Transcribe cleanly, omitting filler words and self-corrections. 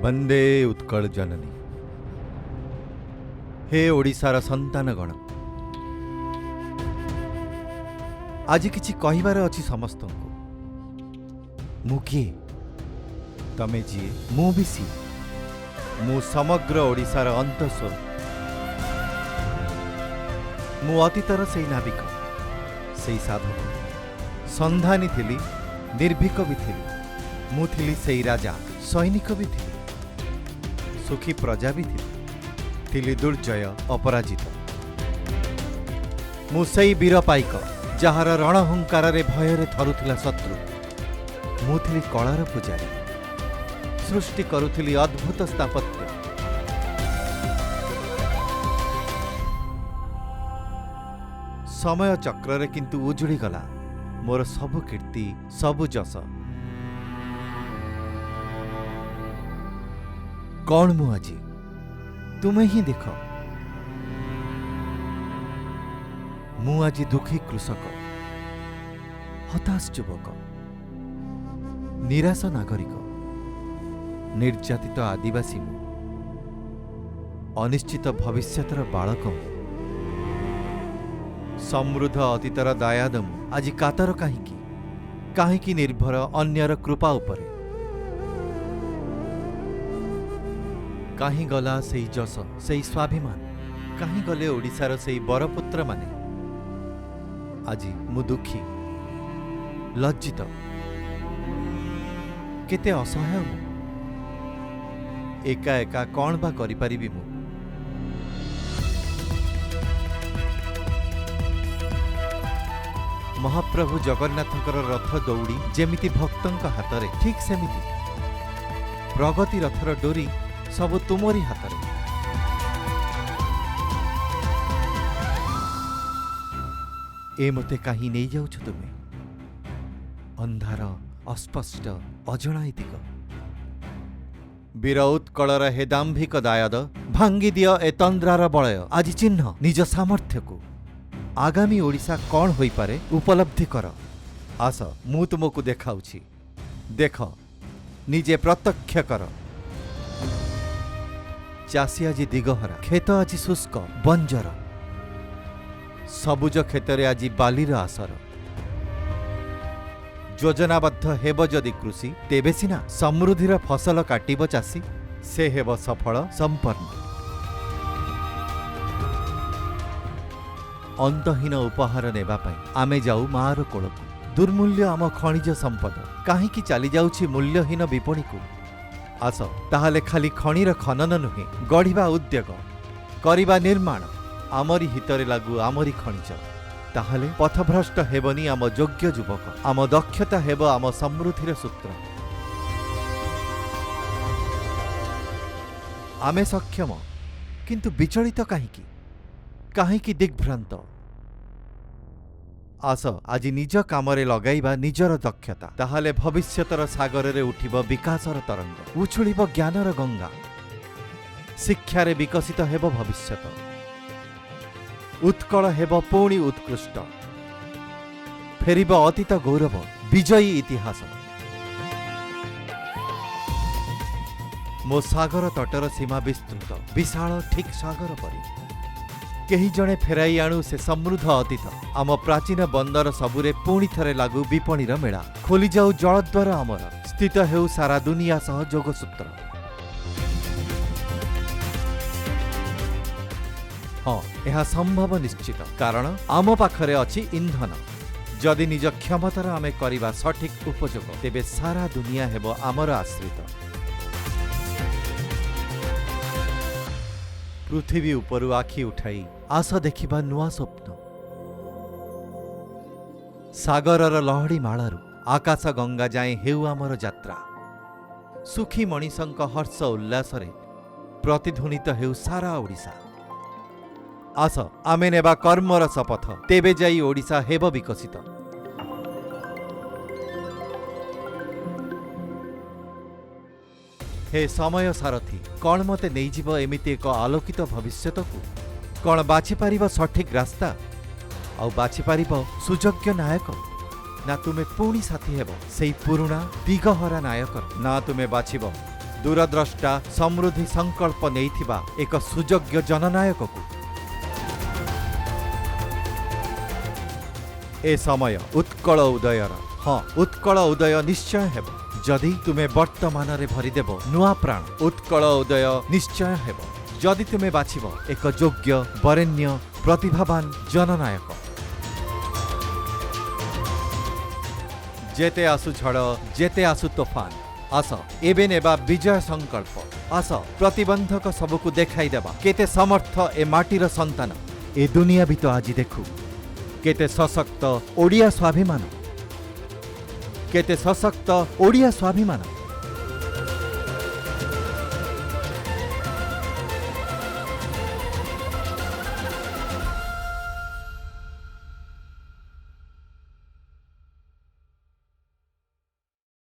वंदे उत्कल जननी। हे ओडिशार संतानगण, आज किछि कहिबार अछि समस्तंको। मु किए, तमे जिए, मु भी सिए। मु समग्र ओडिशार अंतस्वर। मु अतीतर सेई नाविक, सेई साधक, संधानी थिली, निर्भीक भी थिली। मु थिली सेई राजा, सैनिक भी थिली, सुखी प्रजा भी थिली दुर्जय अपराजित। मु सेई वीर पाइक, जहार रणहुंकार भୟରେ थरुथिला शत्रु। मु थिली कलार पूजारी, सृष्टि करुथिली अद्भुत स्थापत्य। समय चक्र किंतु उजुड़ी गला मोर सबु कीर्ति, सबु जस। कौन मु आजी? तुमे ही देख। मु आजी दुखी कृषक, हताश युवक, निराश नागरिक, निर्यातित आदिवासी मु, अनिश्चित भविष्यतर बालक मु, समृद्ध अतीतर दायाद मु। आज कातर काहींकी निर्भर अन्यर कृपा उपरे। कहीं गला सेई जस, सेई स्वाभिमान, कहीं गले ओडिशार सेई बरपुत्र माने। आज मु दुखी, लज्जित, केते असहाय मु। एका एका कौन बा करि परिबी मु? महाप्रभु जगन्नाथंकर रथ दौड़ी जेमिति भक्तंक हातरे, ठीक सेमिति प्रगति रथर डोरी सबु तुमरी हातरे। ए मते कहीं नहीं जाउछ तुमे? अंधार, अस्पष्ट, अजनायितिक। वीर उत्कलर हे दाम्भिक दायाद, भांगी दिय ए तंद्रार बलय। आज चिन्ह निज सामर्थ्य को। आगामी ओडिशा कौन होई पारे उपलब्धि कर। आस, मु तुमको देखाउछि। देख, निजे प्रत्यक्ष कर। चाषी आज दिगहरा, खेत आज शुष्क, बंजर। सबुज क्षेत्र आज बालीर आसर। योजनाबद्ध हेब जदि कृषि, तेबे सिना समृद्धिर फसल काटिब चाषी। से हेब सफल, संपन्न। अंतहीन उपहार नेबा पाई आमे जाऊ मार कोलकु। दुर्मूल्य आम खनिज संपद काहींकी चली जाउछि मूल्यहीन विपणी को। आस, ताहाले खाली खनिर खनन नुहे, गढ़िबा उद्योग, करिबा निर्माण आमरी हितरे लागू आमरी खनिज। ताहाले पथभ्रष्ट हेबनी आम योग्य युवक, आम दक्षता हेब आम समृद्धिर सूत्र। आमे सक्षम, किंतु विचलित काहींकी? काहींकी दिग्भ्रांत? आस, आज निज कामरे लगाइबा निजर दक्षता। ताहाले भविष्यतर सागर रे उठिब विकासर तरंग, उछुलिब ज्ञानर गंगा। शिक्षारे विकसित हेब भविष्यत। उत्कल हेब पुणी उत्कृष्ट। फेरिब अतीत गौरव, विजयी इतिहास। मो सागर तटर सीमा विस्तृत, विशाल, ठीक सागर परी। केही जणे फेराई आणु से समृद्ध अतीत। आम प्राचीन बंदर सबुरे पुणी थरे लागू विपणीर मेला। खोली जाऊ जलद्वार अमर, स्थित हेउ सारा दुनिया सह जोगसूत्र। हाँ, यह संभव निश्चित, कारण आम पाखरे अछि इंधन। जदि निज क्षमतार आमे करिबा सठिक उपयोग, तेबे सारा दुनिया हेब आमर आश्रित। पृथ्वी उपरु आखि उठाई आस देखिबा नुआ स्वप्न। सागरर लहड़ी माळारू आकाश गंगा जाए हेउ आमर यात्रा। सुखी मणिषंक हर्ष उल्लासरे प्रतिध्वनित हेउ सारा ओडिशा। आस, आमे नेबा कर्मर शपथ, तेबे जाई ओडिशा हेब विकसित। हे समय सारथी, कौन मते नहीं जीव एमिति एक आलोकित भविष्यत को? कौन बाछि पारिब सठिक रास्ता? आउ बाछि पारिब सुयोग्य नायक? ना तुमे पुणी साथी हेब सेई पुरुणा दिगहरा नायकर? ना तुमे बाछिब दूरद्रष्टा समृद्धि संकल्प नेइथिबा एक सुयोग्य जननायक को ए समय उत्कल उदयर हाँ उत्कल उदय निश्चय हेब जदि तुमे वर्तमान रे भरिदेव नुआ प्राण उत्कल उदय निश्चय हेब जदि तुमे बाछिब एक योग्य वरेण्य प्रतिभावान जननायक जेते आसु झड़ जेते आसु तोफान आस एबे नेबा विजय संकल्प आस प्रतिबंधक सबको देखाई देबा केते समर्थ ए माटीर संतान ए दुनिया भी तो आज देखू केते सशक्त ओडिया स्वाभिमान केते सशक्त ओडिया स्वाभिमान